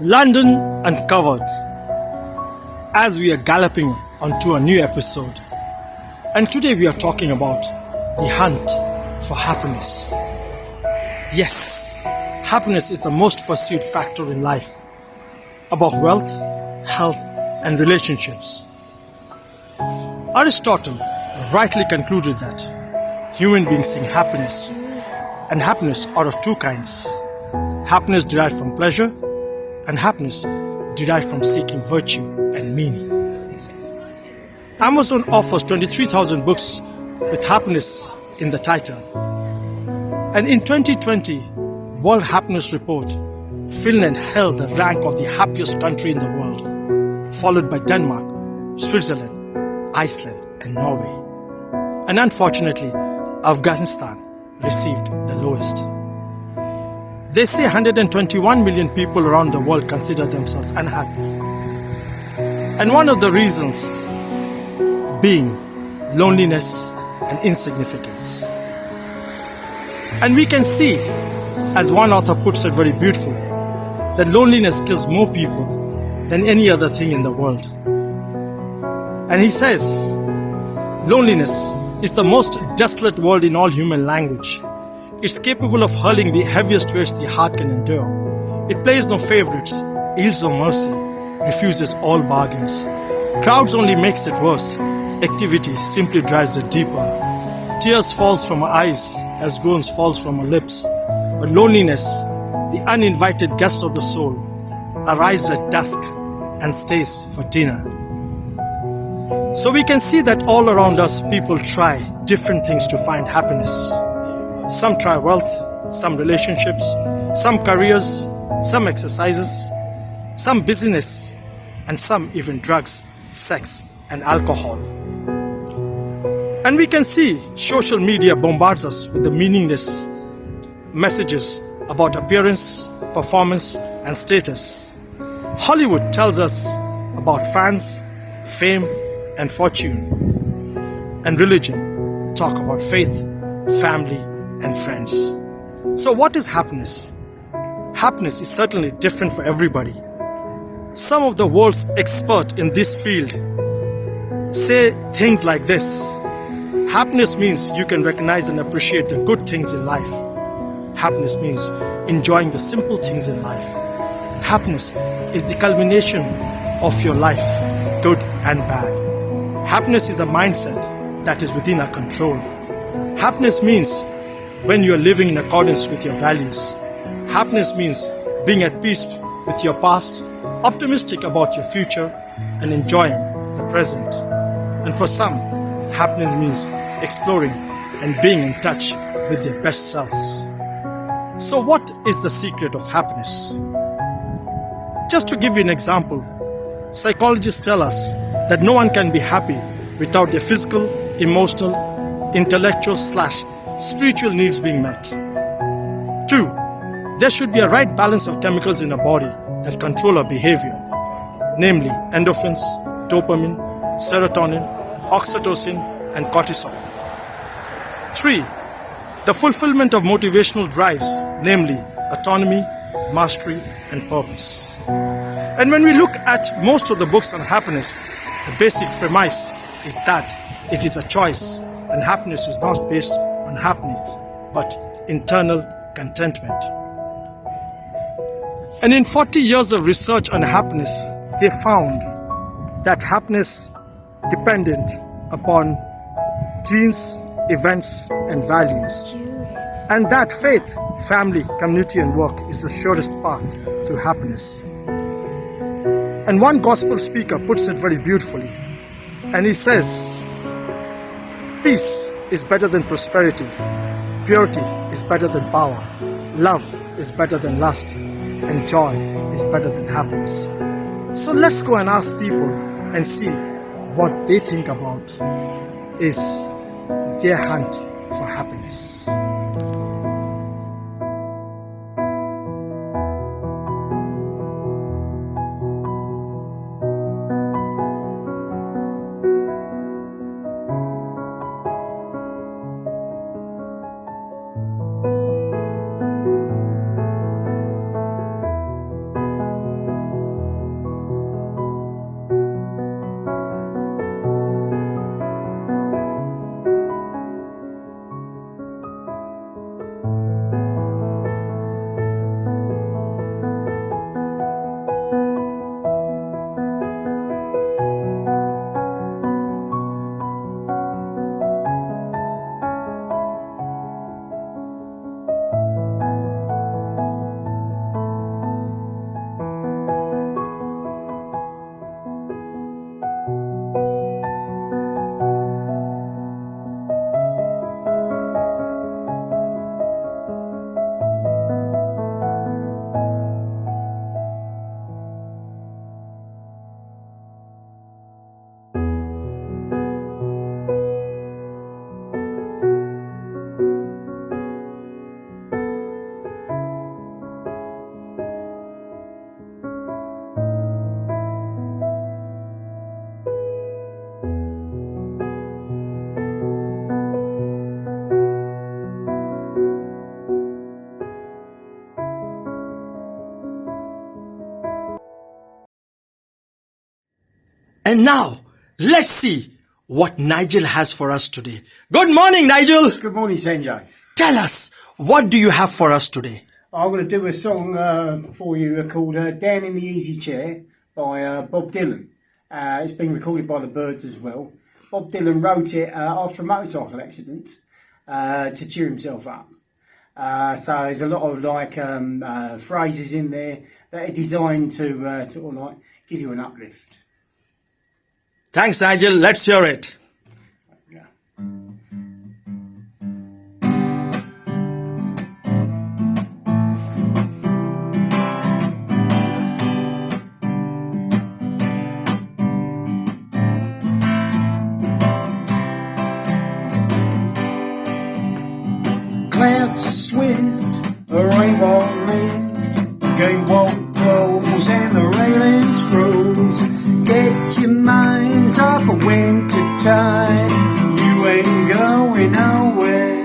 London Uncovered, as we are galloping onto a new episode. And today we are talking about the hunt for happiness. Yes, happiness is the most pursued factor in life, above wealth, health, and relationships. Aristotle rightly concluded that human beings seek happiness, and happiness are of two kinds: happiness derived from pleasure, and happiness derived from seeking virtue and meaning. Amazon offers 23,000 books with happiness in the title. And in 2020, World Happiness Report, Finland held the rank of the happiest country in the world, followed by Denmark, Switzerland, Iceland, and Norway. And unfortunately, Afghanistan received the lowest. They say 121 million people around the world consider themselves unhappy. And one of the reasons being loneliness and insignificance. And we can see, as one author puts it very beautifully, that loneliness kills more people than any other thing in the world. And he says, loneliness is the most desolate word in all human language. It's capable of hurling the heaviest weights the heart can endure. It plays no favorites, yields no mercy, refuses all bargains. Crowds only makes it worse. Activity simply drives it deeper. Tears falls from our eyes as groans falls from our lips. But loneliness, the uninvited guest of the soul, arrives at dusk and stays for dinner. So we can see that all around us people try different things to find happiness. Some try wealth, some relationships, some careers, some exercises, some business, and some even drugs, sex, and alcohol. And we can see social media bombards us with the meaningless messages about appearance, performance, and status. Hollywood tells us about fans, fame, and fortune. And religion talk about faith, family, and friends. So what is happiness? Happiness is certainly different for everybody. Some of the world's experts in this field say things like this: happiness means you can recognize and appreciate the good things in life. Happiness means enjoying the simple things in life. Happiness is the culmination of your life, good and bad. Happiness is a mindset that is within our control. Happiness means when you are living in accordance with your values. Happiness means being at peace with your past, optimistic about your future, and enjoying the present. And for some, happiness means exploring and being in touch with their best selves. So what is the secret of happiness? Just to give you an example, psychologists tell us that no one can be happy without their physical, emotional, intellectual / spiritual needs being met. 2. There should be a right balance of chemicals in our body that control our behavior, namely endorphins, dopamine, serotonin, oxytocin, and cortisol. 3. The fulfillment of motivational drives, namely autonomy, mastery, and purpose. And when we look at most of the books on happiness, the basic premise is that it is a choice, and happiness is not based on happiness, but internal contentment. And in 40 years of research on happiness, they found that happiness dependent upon genes, events, and values. And that faith, family, community, and work is the surest path to happiness. And one gospel speaker puts it very beautifully. And he says, peace is better than prosperity. Purity is better than power. Love is better than lust. And joy is better than happiness. So let's go and ask people and see what they think about is their hunt for happiness. And now, let's see what Nigel has for us today. Good morning, Nigel. Good morning, Sanjay. Tell us, what do you have for us today? I'm going to do a song for you called Down in the Easy Chair by Bob Dylan. It's been recorded by the Byrds as well. Bob Dylan wrote it after a motorcycle accident to cheer himself up. So there's a lot of phrases in there that are designed to sort of like give you an uplift. Thanks, Nigel. Let's hear it. Yeah. Clouds are swift, a rainbow lift, the gate won't close and the railings froze. Get your minds off of winter time, you ain't going nowhere.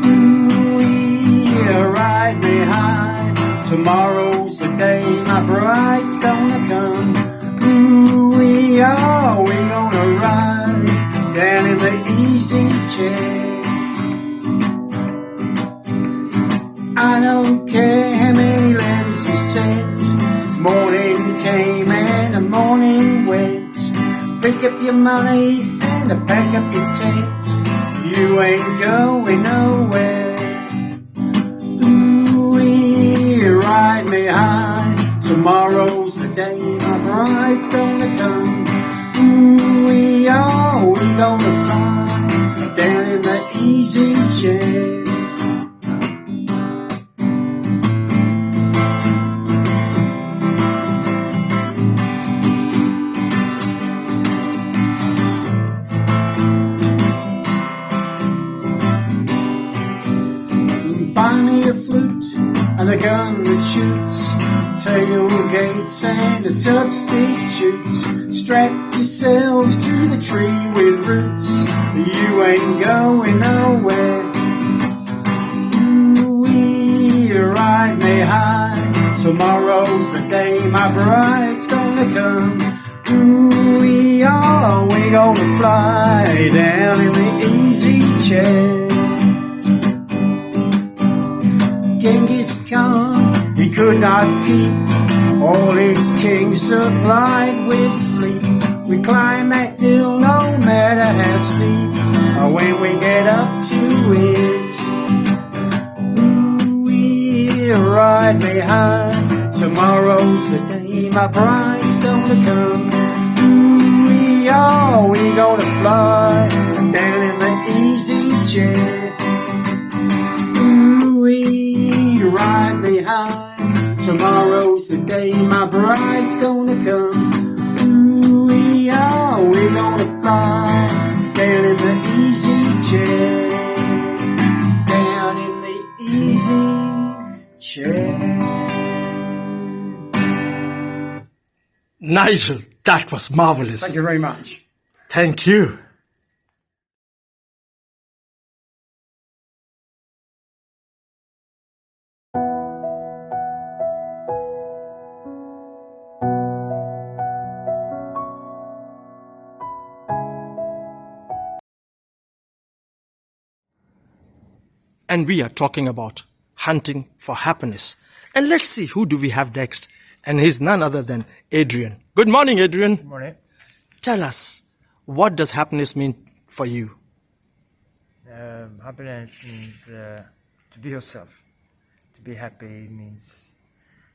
Ooh, yeah, ride me high, tomorrow's the day my bride's gonna come. Ooh, we gonna ride down in the easy chair. I don't care how many lamps you set, morning came and the morning went. Pick up your money and pack up your tent, you ain't going nowhere. Ooh, ride me high, tomorrow's the day my bride's gonna come. Ooh, we gonna fly down in the easy chair. Buy me a flute and a gun that shoots, tailgates and it substitutes. Strap yourselves to the tree with roots, you ain't going nowhere. Ooh, ride me high, tomorrow's the day my bride's gonna come. Ooh, we gonna fly down in the easy chair. Genghis Khan, he could not keep all his kings supplied with sleep. We climb that hill no matter how steep, when we get up to it. Ooh, we ride me high, tomorrow's the day my bride's gonna come. Ooh, we gonna fly down in the easy chair. Ride me high, tomorrow's the day my bride's gonna come. Ooh, we gonna fly down in the easy chair, down in the easy chair. Nigel, that was marvelous. Thank you very much. Thank you. And we are talking about hunting for happiness. And let's see, who do we have next? And he's none other than Adrian. Good morning, Adrian. Good morning. Tell us, what does happiness mean for you? Happiness means to be yourself. To be happy means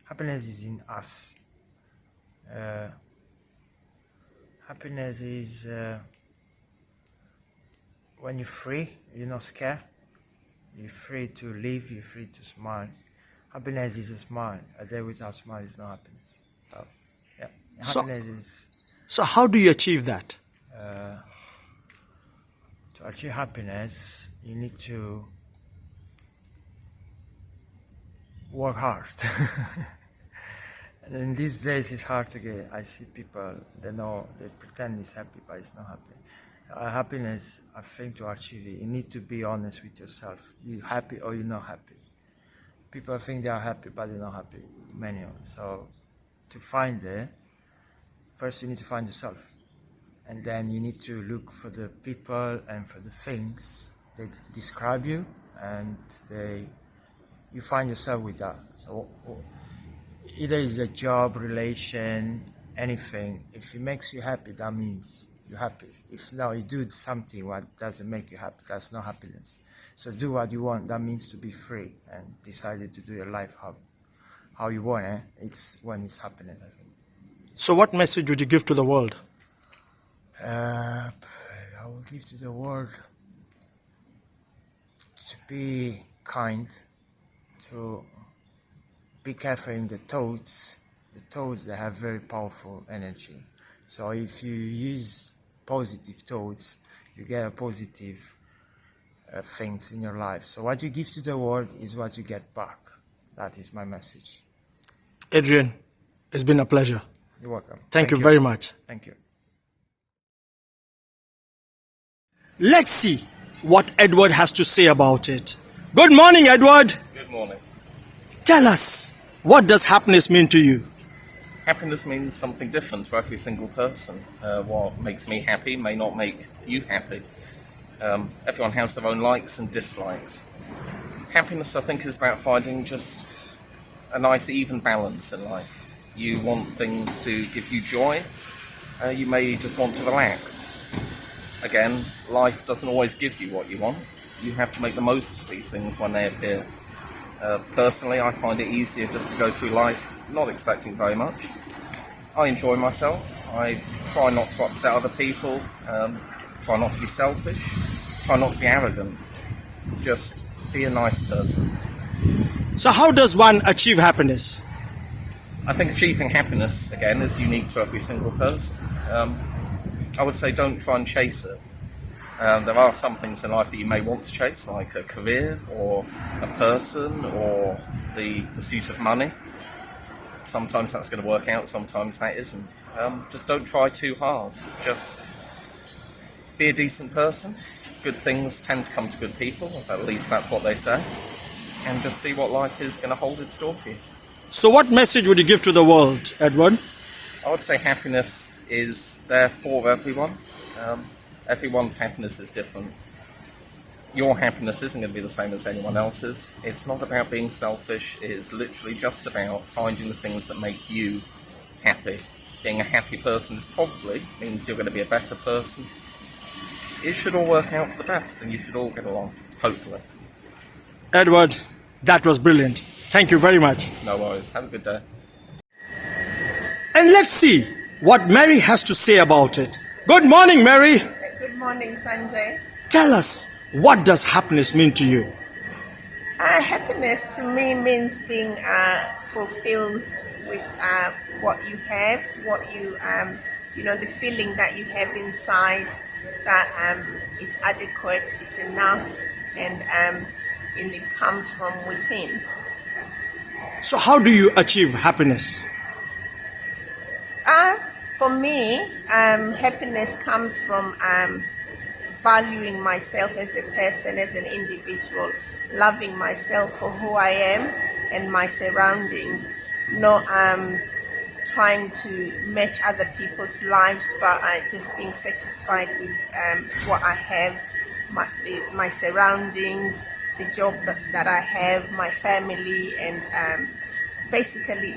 happiness is in us. Happiness is when you're free, you're not scared. You're free to live, you're free to smile. Happiness is a smile. A day without smile is not happiness. So, yeah. Happiness is... So how do you achieve that? To achieve happiness, you need to work hard. And in these days, it's hard to get. I see people, they pretend it's happy, but it's not happy. Happiness, I think to achieve it, you need to be honest with yourself. You're happy or you're not happy. People think they are happy, but they're not happy, many of them. So to find it, first you need to find yourself. And then you need to look for the people and for the things that describe you, and you find yourself with that. So either it's a job, relation, anything. If it makes you happy, that means you're happy. If now you do something what doesn't make you happy, that's not happiness. So do what you want. That means to be free and decided to do your life how you want it. It's when it's happening, I think. So, what message would you give to the world? I will give to the world to be kind, to be careful in the thoughts. The thoughts, they have very powerful energy. So if you use positive thoughts, you get a positive things in your life. So what you give to the world is what you get back. That is my message. Adrian, it's been a pleasure. You're welcome. Thank you very much. Thank you. Let's see what Edward has to say about it. Good morning, Edward. Good morning. Tell us, what does happiness mean to you? Happiness means something different for every single person. What makes me happy may not make you happy. Everyone has their own likes and dislikes. Happiness, I think, is about finding just a nice even balance in life. You want things to give you joy. You may just want to relax. Again, life doesn't always give you what you want. You have to make the most of these things when they appear. Personally, I find it easier just to go through life not expecting very much. I enjoy myself. I try not to upset other people. Try not to be selfish. Try not to be arrogant. Just be a nice person. So, how does one achieve happiness? I think achieving happiness, again, is unique to every single person. I would say don't try and chase it. There are some things in life that you may want to chase, like a career or a person or the pursuit of money. Sometimes that's going to work out, sometimes that isn't. Just don't try too hard. Just be a decent person. Good things tend to come to good people, at least that's what they say. And just see what life is going to hold in store for you. So, what message would you give to the world, Edward? I would say happiness is there for everyone. Everyone's happiness is different. Your happiness isn't going to be the same as anyone else's. It's not about being selfish. It is literally just about finding the things that make you happy. Being a happy person is probably means you're going to be a better person. It should all work out for the best and you should all get along, hopefully. Edward, that was brilliant. Thank you very much. No worries. Have a good day. And let's see what Mary has to say about it. Good morning, Mary. Good morning, Sanjay. Tell us, what does happiness mean to you? Happiness to me means being fulfilled with what you have, the feeling that you have inside, that it's adequate, it's enough, and it comes from within. So, how do you achieve happiness? For me, happiness comes from valuing myself as a person, as an individual, loving myself for who I am and my surroundings, not trying to match other people's lives, but just being satisfied with what I have, my surroundings, the job that I have, my family, and basically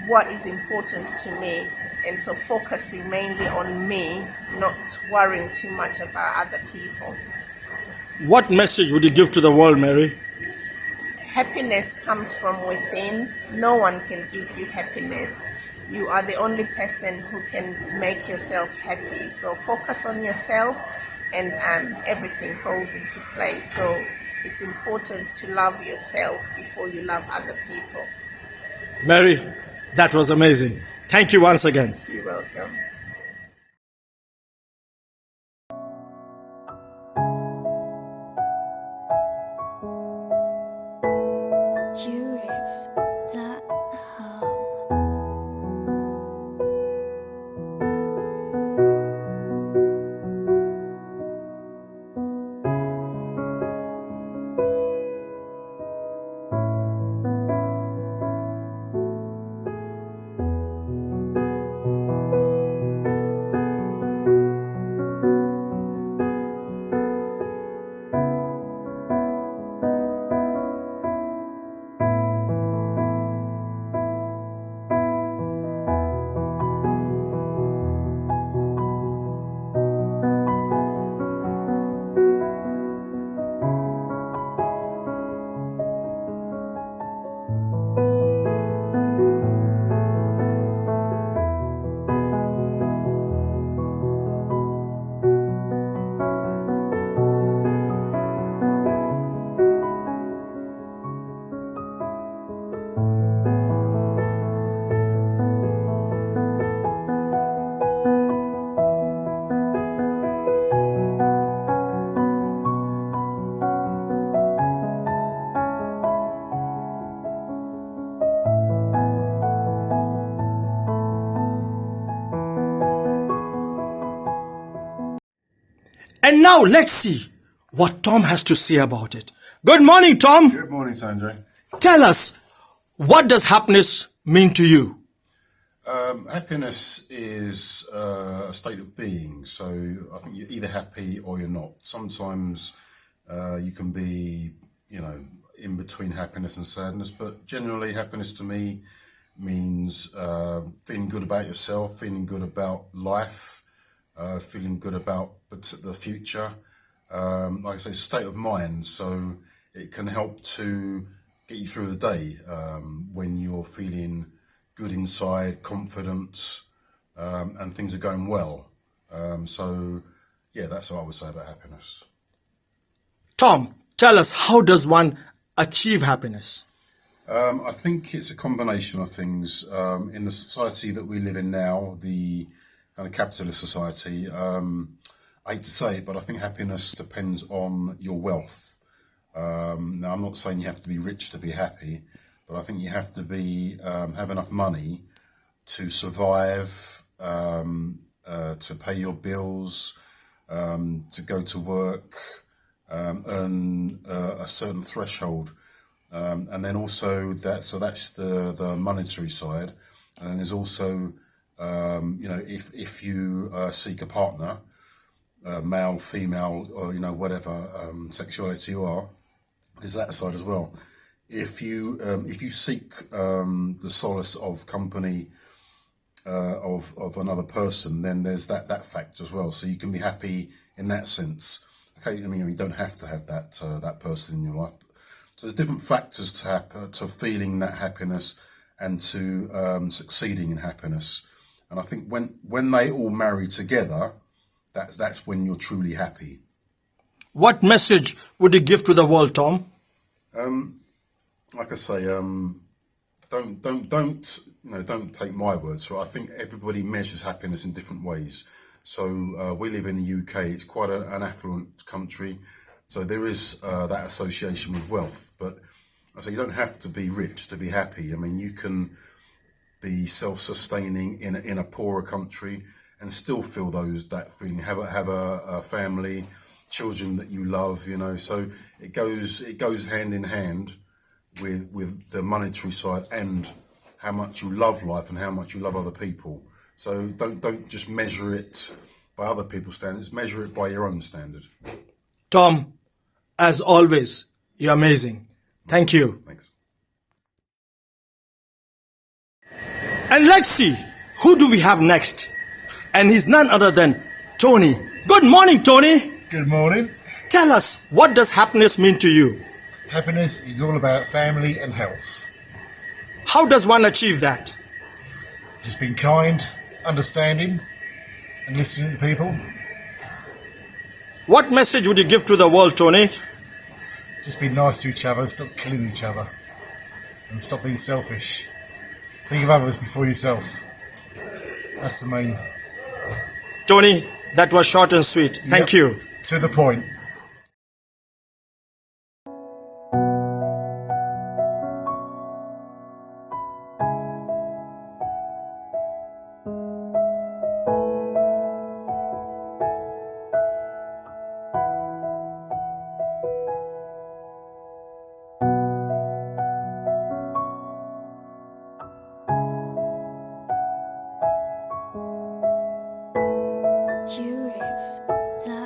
what is important to me. And so focusing mainly on me, not worrying too much about other people. What message would you give to the world, Mary? Happiness comes from within. No one can give you happiness. You are the only person who can make yourself happy. So focus on yourself and everything falls into place. So it's important to love yourself before you love other people. Mary, that was amazing. Thank you once again. You're welcome. And now let's see what Tom has to say about it. Good morning, Tom. Good morning, Sanjay. Tell us, what does happiness mean to you? Happiness is a state of being. So I think you're either happy or you're not. Sometimes you can be, in between happiness and sadness. But generally, happiness to me means feeling good about yourself, feeling good about life, feeling good about the future. Like I say, state of mind. So it can help to get you through the day when you're feeling good inside, confidence, and things are going well. That's what I would say about happiness. Tom, tell us, how does one achieve happiness? I think it's a combination of things. In the society that we live in now, the kind of capitalist society, I hate to say it, but I think happiness depends on your wealth. Now, I'm not saying you have to be rich to be happy, but I think you have to be have enough money to survive, to pay your bills, to go to work, earn a certain threshold, and then also that's the monetary side, and there's also if you seek a partner, male, female, or whatever sexuality you are, there's that side as well. If you seek the solace of company of another person, then there's that fact as well. So you can be happy in that sense. Okay, you don't have to have that person in your life. So there's different factors to feeling that happiness and to succeeding in happiness. And I think when they all marry together, that's when you're truly happy. What message would you give to the world, Tom? Like I say, don't take my words for it. I think everybody measures happiness in different ways. So we live in the UK. It's quite an affluent country, so there is that association with wealth. But I say you don't have to be rich to be happy. I mean, you can be self-sustaining in a poorer country and still feel that feeling. Have a family, children that you love. So it goes hand in hand with the monetary side and how much you love life and how much you love other people. So don't just measure it by other people's standards. Measure it by your own standard. Tom, as always, you're amazing. Thank you. Thanks. And let's see, who do we have next? And he's none other than Tony. Good morning, Tony. Good morning. Tell us, what does happiness mean to you? Happiness is all about family and health. How does one achieve that? Just being kind, understanding, and listening to people. What message would you give to the world, Tony? Just be nice to each other, stop killing each other, and stop being selfish. Think of others before yourself. That's the main. Tony, that was short and sweet. Thank you. To the point. Jurif.com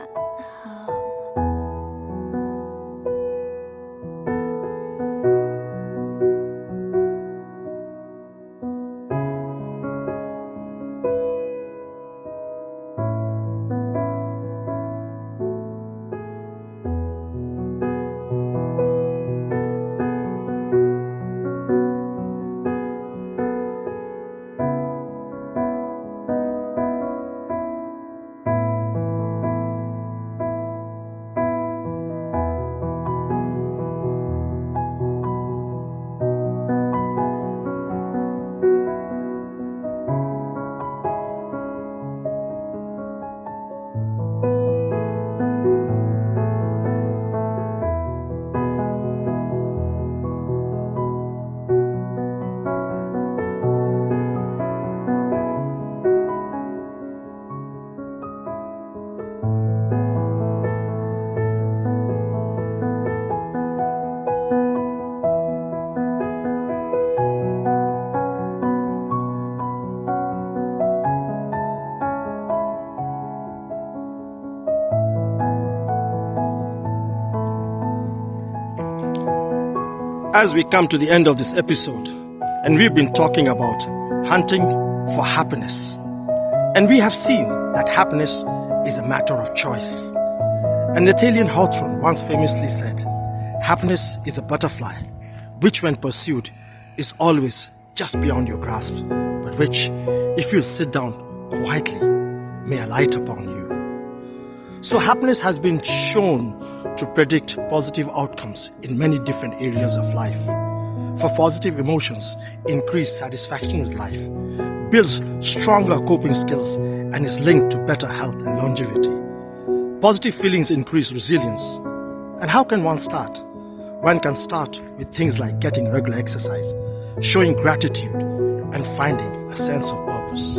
As we come to the end of this episode, and we've been talking about hunting for happiness, and we have seen that happiness is a matter of choice. And Nathaniel Hawthorne once famously said, "Happiness is a butterfly, which when pursued is always just beyond your grasp, but which, if you sit down quietly, may alight upon you." So happiness has been shown to predict positive outcomes in many different areas of life. For positive emotions increase satisfaction with life, builds stronger coping skills, and is linked to better health and longevity. Positive feelings increase resilience. And how can one start? One can start with things like getting regular exercise, showing gratitude, and finding a sense of purpose.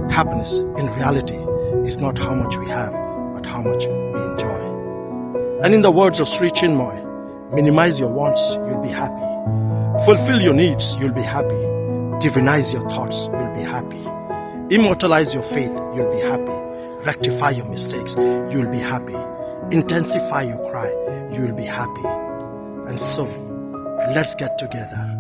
Happiness, in reality, is not how much we have, but how much we enjoy. And in the words of Sri Chinmoy, minimize your wants, you'll be happy. Fulfill your needs, you'll be happy. Divinize your thoughts, you'll be happy. Immortalize your faith, you'll be happy. Rectify your mistakes, you'll be happy. Intensify your cry, you'll be happy. And so, let's get together